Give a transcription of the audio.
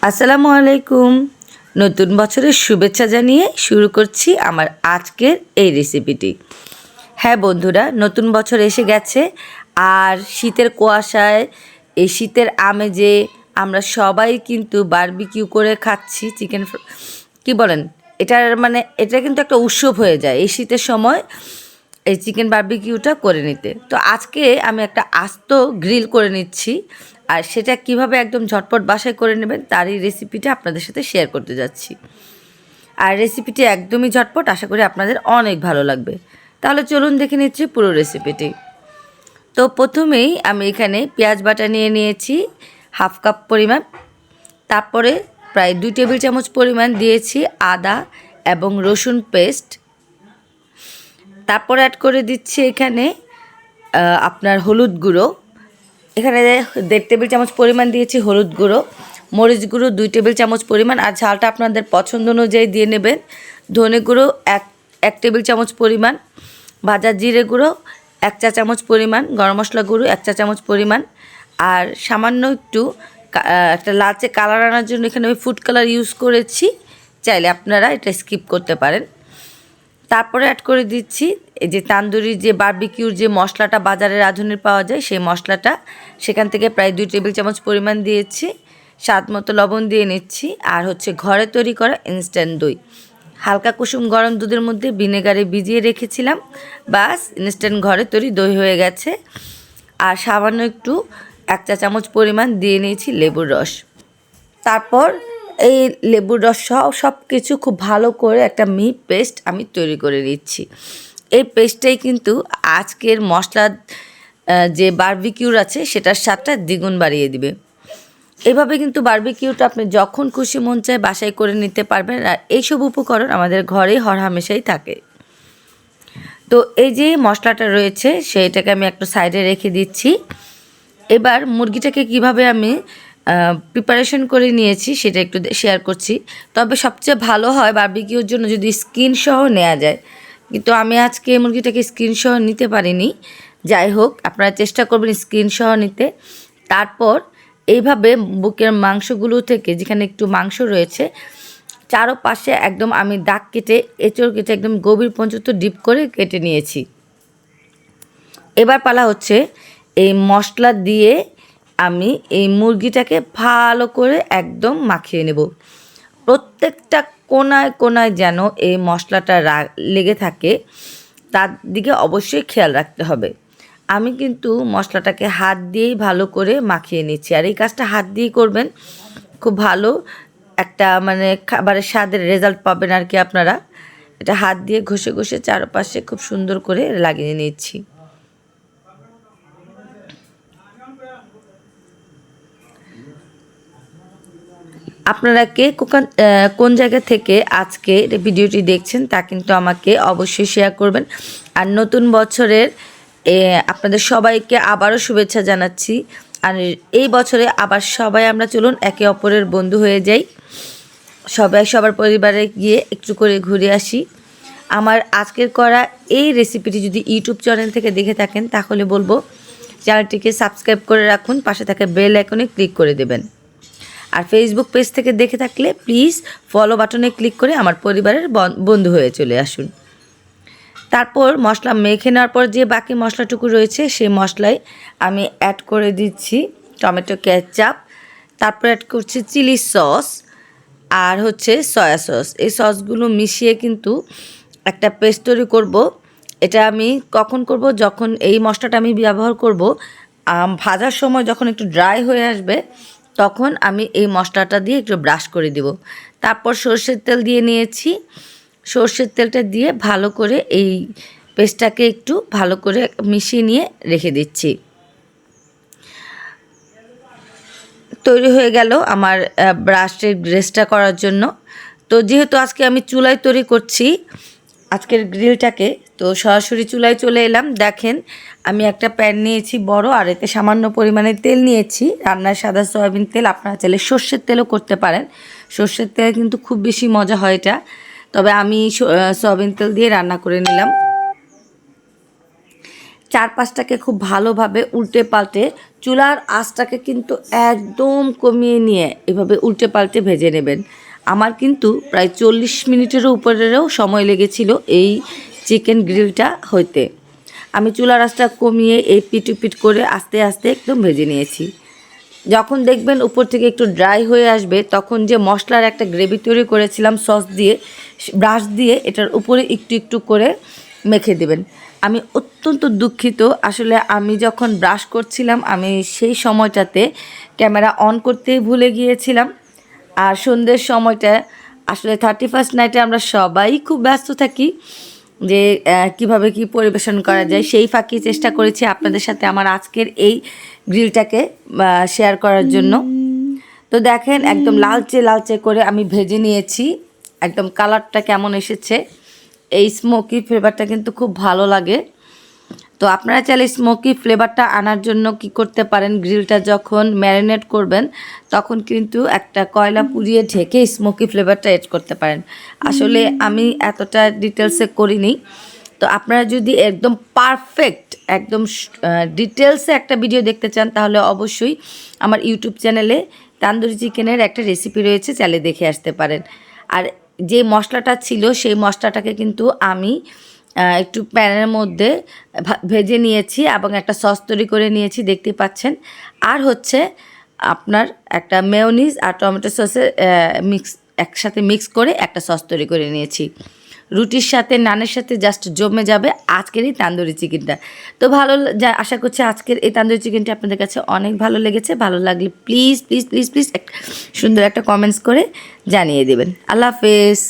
আসসালামু আলাইকুম। নতুন বছরের শুভেচ্ছা জানিয়ে শুরু করছি আমার আজকের এই রেসিপিটি। হ্যাঁ বন্ধুরা, নতুন বছর এসে গেছে আর শীতের কুয়াশায় এই শীতের আমেজে আমরা সবাই কিন্তু বারবিকিউ করে খাচ্ছি চিকেন। কি বলেন, এটা কিন্তু একটা উৎসব হয়ে যায় এই শীতের সময় এই চিকেন বারবিকিউটা করে নিতে। তো আজকে আমি একটা আস্ত গ্রিল করে নিচ্ছি, আর সেটা কিভাবে একদম ঝটপট বাসায় করে নেবেন তারই রেসিপিটা আপনাদের সাথে শেয়ার করতে যাচ্ছি। আর রেসিপিটি একদমই ঝটপট, আশা করি আপনাদের অনেক ভালো লাগবে। তাহলে চলুন দেখে নিচ্ছি পুরো রেসিপিটি। তো প্রথমেই আমি এখানে পেঁয়াজ বাটা নিয়ে নিয়েছি হাফ কাপ পরিমাণ, তারপরে প্রায় 2 টেবিল চামচ পরিমাণ দিয়েছি আদা এবং রসুন পেস্ট, তারপর অ্যাড করে দিচ্ছি এখানে আপনার হলুদ গুঁড়ো। এখানে 1.5 টেবিল চামচ পরিমাণ দিয়েছি হলুদ গুঁড়ো, মরিচ গুঁড়ো 2 টেবিল চামচ পরিমাণ, আর ঝালটা আপনাদের পছন্দ অনুযায়ী দিয়ে নেবেন। ধনে গুঁড়ো 1 টেবিল চামচ পরিমাণ, ভাজা জিরে গুঁড়ো 1 চা চামচ পরিমাণ, গরম মশলা গুঁড়ো 1 চা চামচ পরিমাণ, আর সামান্য একটু একটা লালচে কালার আনার জন্য এখানে আমি ফুড কালার ইউজ করেছি, চাইলে আপনারা এটা স্কিপ করতে পারেন। তারপরে অ্যাড করে দিচ্ছি এই যে তান্দুরি যে বারবিকিউর যে মশলাটা বাজারে রাঁধুনির পাওয়া যায় সেই মশলাটা, সেখান থেকে প্রায় 2 টেবিল চামচ পরিমাণ দিয়েছি। স্বাদ মতো লবণ দিয়ে নিচ্ছি, আর হচ্ছে ঘরে তৈরি করা ইনস্ট্যান্ট দই, হালকা কুসুম গরম দুধের মধ্যে ভিনেগারে ভিজিয়ে রেখেছিলাম, বাস ইনস্ট্যান্ট ঘরে তৈরি দই হয়ে গেছে। আর সামান্য একটু 1 চা চামচ পরিমাণ দিয়ে নিয়েছি লেবুর রস। তারপর এই লেবুর রস সব কিছু খুব ভালো করে একটা মিহি পেস্ট আমি তৈরি করে নিচ্ছি। এই পেস্টটাই কিন্তু আজকের মশলা যে বারবিকিউর আছে সেটার স্বাদটা দ্বিগুণ বাড়িয়ে দিবে। এভাবে কিন্তু বারবিকিউটা আপনি যখন খুশি মন চায় বাসায় করে নিতে পারবেন, আর এইসব উপকরণ আমাদের ঘরেই হরহামেশাই থাকে। তো এই যে মশলাটা রয়েছে সেইটাকে আমি একটা সাইডে রেখে দিচ্ছি। এবার মুরগিটাকে কিভাবে আমি প্রিপারেশন করে নিয়েছি সেটা একটু শেয়ার করছি। তবে সবচেয়ে ভালো হয় বারবিকিউর জন্য যদি স্কিন সহ নেওয়া যায়, কিন্তু আমি আজকে মুরগিটাকে স্কিন সহ নিতে পারিনি। যাই হোক, আপনারা চেষ্টা করবেন স্কিন সহ নিতে। তারপর এইভাবে বুকের মাংসগুলো থেকে যেখানে একটু মাংস রয়েছে চারোপাশে একদম আমি দাগ কেটে এঁচড় কেটে একদম গভীর পর্যন্ত ডিপ করে কেটে নিয়েছি। এবার পালা হচ্ছে এই মশলা দিয়ে আমি এই মুরগিটাকে ভালো করে একদম মাখিয়ে নেব। প্রত্যেকটা কোনায় কোনায় যেন এই মশলাটা লেগে থাকে তার দিকে অবশ্যই খেয়াল রাখতে হবে। আমি কিন্তু মশলাটাকে হাত দিয়েই ভালো করে মাখিয়ে নিচ্ছি, আর এই কাজটা হাত দিয়েই করবেন, খুব ভালো একটা খাবারের স্বাদের রেজাল্ট পাবেন আর কি। আপনারা এটা হাত দিয়ে ঘষে ঘষে চারপাশে খুব সুন্দর করে লাগিয়ে নিচ্ছি। আপনারা কে কোন জায়গা থেকে আজকে ভিডিওটি দেখছেন তা কিন্তু আমাকে অবশ্যই শেয়ার করবেন। আর নতুন বছরের আপনাদের সবাইকে আবারও শুভেচ্ছা জানাচ্ছি। আর এই বছরে আবার সবাই আমরা চলুন একে অপরের বন্ধু হয়ে যাই, সবাই সবার পরিবারে গিয়ে একটু করে ঘুরে আসি। আমার আজকের করা এই রেসিপিটি যদি ইউটিউব চ্যানেল থেকে দেখে থাকেন তাহলে বলবো চ্যানেলটিকে সাবস্ক্রাইব করে রাখুন, পাশে থাকা বেল আইকনে ক্লিক করে দেবেন। আর ফেসবুক পেজ থেকে দেখে থাকলে প্লিজ ফলো বাটনে ক্লিক করে আমার পরিবারের বন্ধু হয়ে চলে আসুন। তারপর মশলা মেখে নেওয়ার পর যে বাকি মশলাটুকু রয়েছে সেই মশলায় আমি অ্যাড করে দিচ্ছি টমেটো কেচাপ, তারপর অ্যাড করছি চিলি সস আর হচ্ছে সয়া সস। এই সসগুলো মিশিয়ে কিন্তু একটা পেস্ট তৈরি করব। এটা আমি কখন করব, যখন এই মশলাটা আমি ব্যবহার করব ভাজার সময় যখন একটু ড্রাই হয়ে আসবে তখন আমি এই মশলাটা দিয়ে একটু ব্রাশ করে দেব। তারপর সর্ষের তেল দিয়ে নিয়েছি, সর্ষের তেলটা দিয়ে ভালো করে এই পেস্টটাকে একটু ভালো করে মিশিয়ে নিয়ে রেখে দিচ্ছি। তৈরি হয়ে গেল আমার ব্রাশের গ্রেসটা করার জন্য। তো যেহেতু আজকে আমি চুলায় তৈরি করছি আজকের গ্রিলটাকে, তো সরাসরি চুলায় চলে এলাম। দেখেন আমি একটা প্যান নিয়েছি বড়, আর এতে সামান্য পরিমাণে তেল নিয়েছি, রান্নার সাদা সয়াবিন তেল। আপনারা চাইলে সর্ষের তেলও করতে পারেন, সর্ষের তেল কিন্তু খুব বেশি মজা হয় এটা, তবে আমি সয়াবিন তেল দিয়ে রান্না করে নিলাম। চারপাশটাকে খুব ভালোভাবে উল্টে পাল্টে চুলার আঁচটাকে কিন্তু একদম কমিয়ে নিয়ে এভাবে উল্টে পাল্টে ভেজে নেবেন। আমার কিন্তু প্রায় 40 মিনিটেরও উপরেরও সময় লেগেছিল এই চিকেন গ্রিলটা হইতে। আমি চুলার আঁচটা কমিয়ে এই পিট পিট করে আস্তে আস্তে একদম ভেজে নিয়েছি। যখন দেখবেন উপর থেকে একটু ড্রাই হয়ে আসবে, তখন যে মশলার একটা গ্রেভি তৈরি করেছিলাম সস দিয়ে, ব্রাশ দিয়ে এটার উপরে একটু একটু করে মেখে দেবেন। আমি অত্যন্ত দুঃখিত, আসলে আমি যখন ব্রাশ করছিলাম আমি সেই সময়টাতে ক্যামেরা অন করতেই ভুলে গিয়েছিলাম। আর সন্ধ্যের সময়টা আসলে 31st নাইটে আমরা সবাই খুব ব্যস্ত থাকি যে কিভাবে কি পরিবেশন করা যায়, সেই ফাঁকি চেষ্টা করেছি আপনাদের সাথে আমার আজকের এই গ্রিলটাকে শেয়ার করার জন্য। তো দেখেন একদম লালচে লালচে করে আমি ভেজে নিয়েছি। একদম কালারটা কেমন এসেছে, এই স্মোকি ফ্লেভারটা কিন্তু খুব ভালো লাগে। তো আপনারা চাইলে স্মোকি ফ্লেভারটা আনার জন্য কি করতে পারেন, গ্রিলটা যখন ম্যারিনেট করবেন তখন কিন্তু একটা কয়লা পুড়িয়ে ঢেকে স্মোকি ফ্লেভারটা এড করতে পারেন। আসলে আমি এতটা ডিটেলসে করিনি। তো আপনারা যদি একদম পারফেক্ট একদম ডিটেলসে একটা ভিডিও দেখতে চান তাহলে অবশ্যই আমার ইউটিউব চ্যানেলে তান্দুরি চিকেনের একটা রেসিপি রয়েছে, চাইলে দেখে আসতে পারেন। আর যে মশলাটা ছিল সেই মশলাটাকে কিন্তু আমি একটু প্যানের মধ্যে ভেজে নিয়েছি এবং একটা সস তৈরি করে নিয়েছি, দেখতে পাচ্ছেন। আর হচ্ছে আপনার একটা মেয়োনিজ আর টমেটো সসের একসাথে মিক্স করে একটা সস তৈরি করে নিয়েছি। রুটির সাথে নানের সাথে জাস্ট জমে যাবে আজকের এই তান্দুরি চিকেনটা। তো আশা করছি আজকের এই তান্দুরি চিকেনটা আপনাদের কাছে অনেক ভালো লেগেছে। ভালো লাগলে প্লিজ প্লিজ প্লিজ প্লিজ সুন্দর একটা কমেন্টস করে জানিয়ে দেবেন। আল্লাহ হাফেজ।